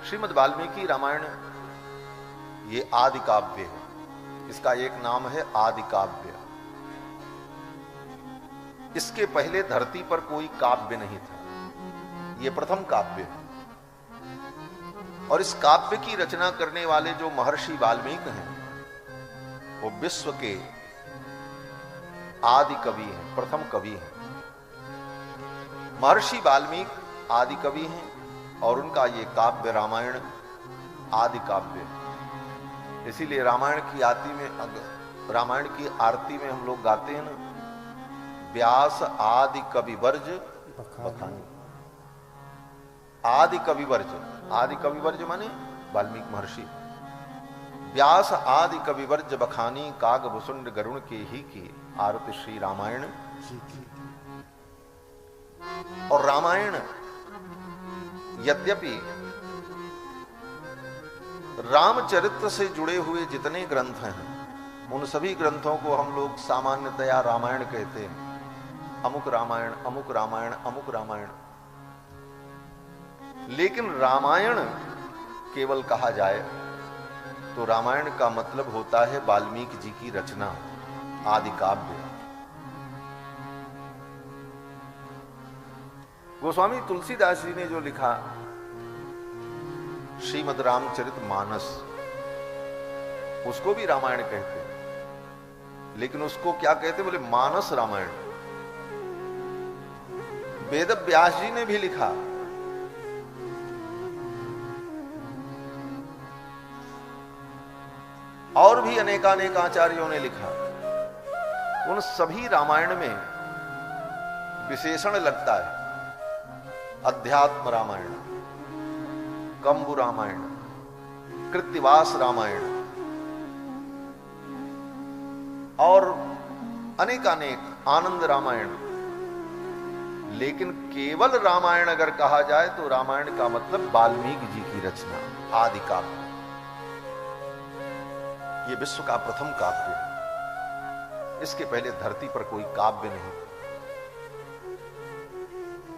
श्रीमद् वाल्मीकि रामायण ये आदि काव्य है। इसका एक नाम है आदि काव्य। इसके पहले धरती पर कोई काव्य नहीं था, ये प्रथम काव्य है। और इस काव्य की रचना करने वाले जो महर्षि वाल्मीकि हैं वो विश्व के आदि कवि हैं, प्रथम कवि हैं। महर्षि वाल्मीकि आदि कवि हैं और उनका ये काव्य रामायण आदि काव्य है। इसीलिए रामायण की आरती में हम लोग गाते हैं ना, व्यास आदि कविवर्ज बखानी। आदि कविवर्ज माने वाल्मीकि महर्षि। व्यास आदि कविवर्ज बखानी, काग भुसुंड गरुण के ही की आरती श्री रामायण। और रामायण यद्यपि रामचरित्र से जुड़े हुए जितने ग्रंथ हैं उन सभी ग्रंथों को हम लोग सामान्यतया रामायण कहते हैं। अमुक रामायण, अमुक रामायण, अमुक रामायण। लेकिन रामायण केवल कहा जाए तो रामायण का मतलब होता है वाल्मीकि जी की रचना, आदि काव्य। गोस्वामी तुलसीदास जी ने जो लिखा श्रीमद् रामचरितमानस, उसको भी रामायण कहते हैं। लेकिन उसको क्या कहते, बोले मानस रामायण। वेद व्यास जी ने भी लिखा, और भी अनेकानेक आचार्यों ने लिखा। उन सभी रामायण में विशेषण लगता है अध्यात्म रामायण, कंबु रामायण, कृत्तिवास रामायण और अनेकानेक आनंद रामायण। लेकिन केवल रामायण अगर कहा जाए तो रामायण का मतलब वाल्मीकि जी की रचना, आदि काव्य। ये विश्व का प्रथम काव्य है। इसके पहले धरती पर कोई काव्य नहीं।